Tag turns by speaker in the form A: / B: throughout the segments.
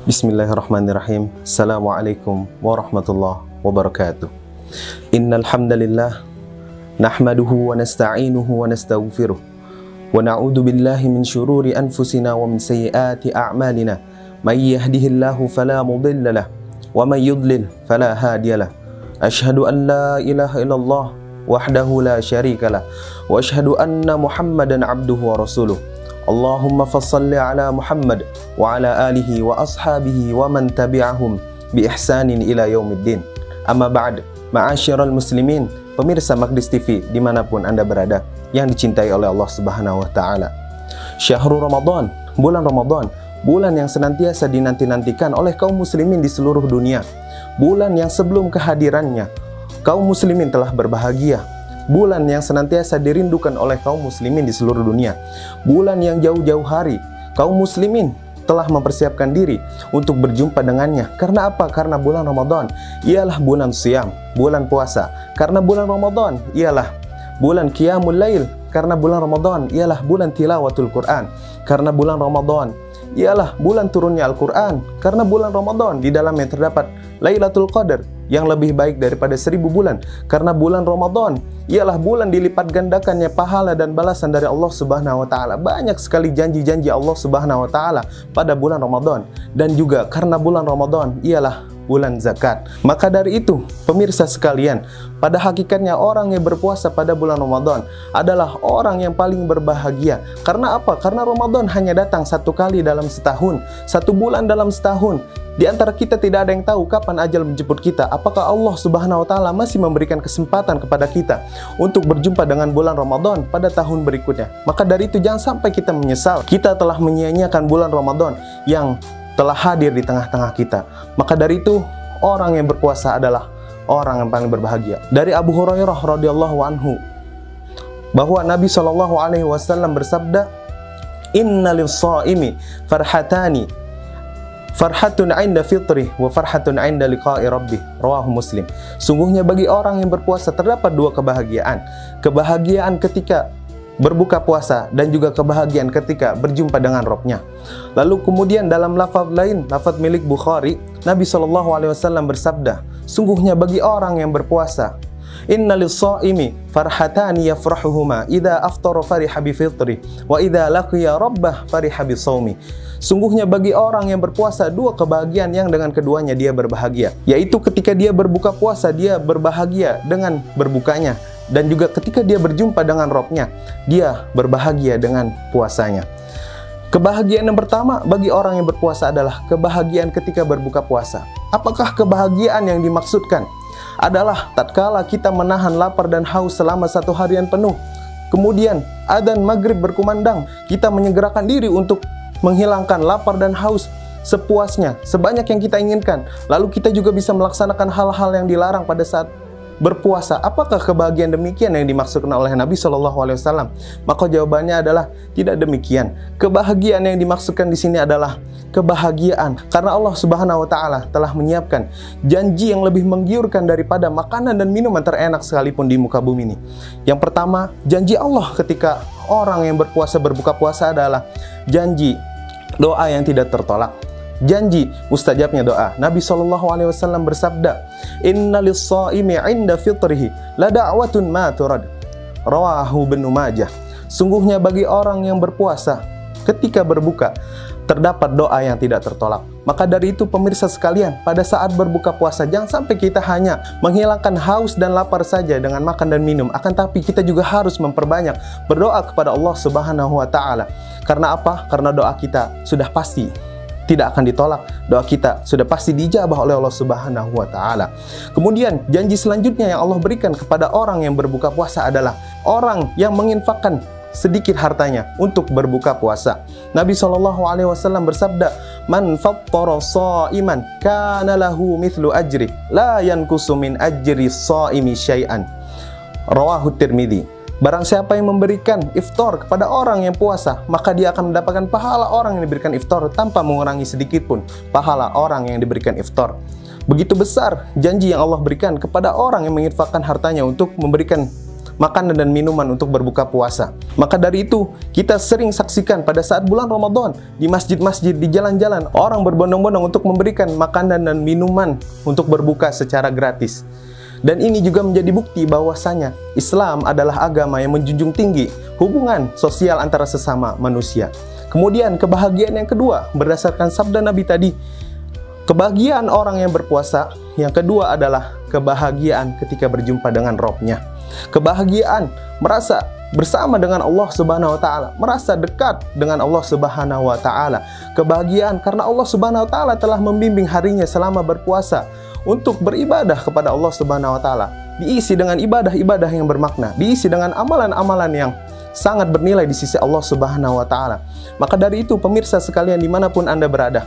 A: Bismillahirrahmanirrahim. Assalamualaikum warahmatullahi wabarakatuh. Innal hamdalillah nahmaduhu wa nasta'inuhu wa nastaghfiruh wa na'udzu billahi min syururi anfusina wa min sayyiati a'malina. May yahdihillahu fala mudilla lahu wa may yudlil fala hadiyalah. Asyhadu an la ilaha illallah wahdahu la syarika lah wa asyhadu anna Muhammadan abduhu wa rasuluh. Allahumma fassalli ala Muhammad wa ala alihi wa ashabihi wa man tabi'ahum bi ihsanin ila yaumiddin. Amma ba'd, ma'asyiral muslimin, pemirsa Maqdis TV dimanapun Anda berada yang dicintai oleh Allah Subhanahu wa Ta'ala. Syahrul Ramadan, bulan Ramadan, bulan yang senantiasa dinanti-nantikan oleh kaum muslimin di seluruh dunia. Bulan yang sebelum kehadirannya kaum muslimin telah berbahagia. Bulan yang senantiasa dirindukan oleh kaum muslimin di seluruh dunia. Bulan yang jauh-jauh hari kaum muslimin telah mempersiapkan diri untuk berjumpa dengannya. Karena apa? Karena bulan Ramadan ialah bulan siyam, bulan puasa. Karena bulan Ramadan ialah bulan qiyamul lail. Karena bulan Ramadan ialah bulan tilawatul Quran. Karena bulan Ramadan ialah bulan turunnya Al-Quran. Karena bulan Ramadan di dalamnya terdapat Lailatul Qadar yang lebih baik daripada 1000 bulan. Karena bulan Ramadan ialah bulan dilipat gandakannya pahala dan balasan dari Allah Subhanahu wa Ta'ala. Banyak sekali janji-janji Allah Subhanahu wa Ta'ala pada bulan Ramadan. Dan juga karena bulan Ramadan ialah bulan zakat. Maka dari itu, pemirsa sekalian, pada hakikatnya orang yang berpuasa pada bulan Ramadan adalah orang yang paling berbahagia. Karena apa? Karena Ramadan hanya datang satu kali dalam setahun, satu bulan dalam setahun. Di antara kita tidak ada yang tahu kapan ajal menjemput kita. Apakah Allah Subhanahu wa Ta'ala masih memberikan kesempatan kepada kita untuk berjumpa dengan bulan Ramadan pada tahun berikutnya? Maka dari itu jangan sampai kita menyesal kita telah menyia-nyiakan bulan Ramadan yang telah hadir di tengah-tengah kita. Maka dari itu orang yang berpuasa adalah orang yang paling berbahagia. Dari Abu Hurairah radhiyallahu anhu bahwa Nabi SAW bersabda, "Inna lis-shaimi farhatani, farhatun 'inda fitri wa farhatun 'inda liqa'i rabbih." Rawahu Muslim. Sungguhnya bagi orang yang berpuasa terdapat dua kebahagiaan. Kebahagiaan ketika berbuka puasa dan juga kebahagiaan ketika berjumpa dengan Rabb-Nya. Lalu kemudian dalam lafaz lain, lafaz milik Bukhari, Nabi SAW bersabda, sungguhnya bagi orang yang berpuasa, "Inna lis-shaimi farhatani yafrahuhuma idza aftara fariha bi fitri wa idza laqiya rabbah fariha bi shaumi." Sungguhnya bagi orang yang berpuasa dua kebahagiaan yang dengan keduanya dia berbahagia, yaitu ketika dia berbuka puasa dia berbahagia dengan berbukanya, dan juga ketika dia berjumpa dengan Rabb-Nya dia berbahagia dengan puasanya. Kebahagiaan yang pertama bagi orang yang berpuasa adalah kebahagiaan ketika berbuka puasa. Apakah kebahagiaan yang dimaksudkan? Adalah tatkala kita menahan lapar dan haus selama satu harian penuh. Kemudian adzan maghrib berkumandang, kita menyegerakan diri untuk menghilangkan lapar dan haus sepuasnya, sebanyak yang kita inginkan. Lalu kita juga bisa melaksanakan hal-hal yang dilarang pada saat berpuasa. Apakah kebahagiaan demikian yang dimaksudkan oleh Nabi SAW? Maka jawabannya adalah tidak demikian. Kebahagiaan yang dimaksudkan di sini adalah kebahagiaan karena Allah Subhanahu wa Ta'ala telah menyiapkan janji yang lebih menggiurkan daripada makanan dan minuman terenak sekalipun di muka bumi ini. Yang pertama, janji Allah ketika orang yang berpuasa berbuka puasa adalah janji doa yang tidak tertolak. Janji mustajabnya doa. Nabi SAW bersabda, "Inna lis-shaimi 'inda fitrihi la da'watun ma turad." Rawahu Ibnu Majah. Sungguhnya bagi orang yang berpuasa ketika berbuka terdapat doa yang tidak tertolak. Maka dari itu pemirsa sekalian, pada saat berbuka puasa jangan sampai kita hanya menghilangkan haus dan lapar saja dengan makan dan minum, akan tapi kita juga harus memperbanyak berdoa kepada Allah Subhanahu wa Ta'ala. Karena apa? Karena doa kita sudah pasti tidak akan ditolak, doa kita sudah pasti dijabah oleh Allah Subhanahu wa Ta'ala. Kemudian janji selanjutnya yang Allah berikan kepada orang yang berbuka puasa adalah orang yang menginfakkan sedikit hartanya untuk berbuka puasa. Nabi SAW bersabda, "Man fattara sha'iman kana lahu mithlu ajri la yankusu min ajri shaimi syai'an." Rawahu Tirmidzi. Barang siapa yang memberikan iftar kepada orang yang puasa, maka dia akan mendapatkan pahala orang yang diberikan iftar tanpa mengurangi sedikit pun pahala orang yang diberikan iftar. Begitu besar janji yang Allah berikan kepada orang yang menginfakkan hartanya untuk memberikan makanan dan minuman untuk berbuka puasa. Maka dari itu, kita sering saksikan pada saat bulan Ramadan, di masjid-masjid, di jalan-jalan, orang berbondong-bondong untuk memberikan makanan dan minuman untuk berbuka secara gratis. Dan ini juga menjadi bukti bahwasanya Islam adalah agama yang menjunjung tinggi hubungan sosial antara sesama manusia. Kemudian kebahagiaan yang kedua, berdasarkan sabda Nabi tadi, kebahagiaan orang yang berpuasa, yang kedua adalah kebahagiaan ketika berjumpa dengan Robnya. Kebahagiaan merasa bersama dengan Allah Subhanahu wa Ta'ala, merasa dekat dengan Allah Subhanahu wa Ta'ala. Kebahagiaan karena Allah Subhanahu wa Ta'ala telah membimbing harinya selama berpuasa untuk beribadah kepada Allah Subhanahu wa Ta'ala, diisi dengan ibadah-ibadah yang bermakna, diisi dengan amalan-amalan yang sangat bernilai di sisi Allah Subhanahu wa Ta'ala. Maka dari itu, pemirsa sekalian dimanapun Anda berada,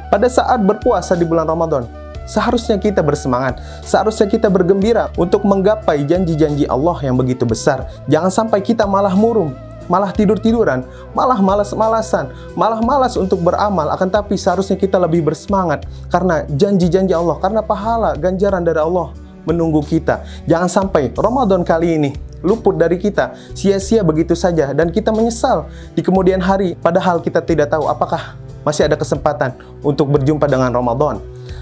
A: pada saat berpuasa di bulan Ramadan, seharusnya kita bersemangat, seharusnya kita bergembira untuk menggapai janji-janji Allah yang begitu besar. Jangan sampai kita malah murung, malah tidur-tiduran, malah malas-malasan, malah malas untuk beramal. Akan tapi seharusnya kita lebih bersemangat karena janji-janji Allah, karena pahala ganjaran dari Allah menunggu kita. Jangan sampai Ramadan kali ini luput dari kita, sia-sia begitu saja, dan kita menyesal di kemudian hari, padahal kita tidak tahu apakah masih ada kesempatan untuk berjumpa dengan Ramadan.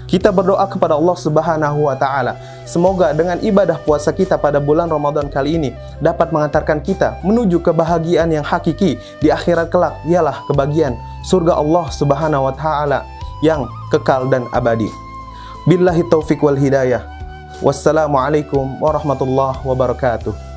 A: Kita berdoa kepada Allah Subhanahu wa Ta'ala, semoga dengan ibadah puasa kita pada bulan Ramadan kali ini dapat mengantarkan kita menuju kebahagiaan yang hakiki di akhirat kelak, ialah kebahagiaan surga Allah Subhanahu wa Ta'ala yang kekal dan abadi. Billahi taufiq wal hidayah. Wassalamualaikum warahmatullahi wabarakatuh.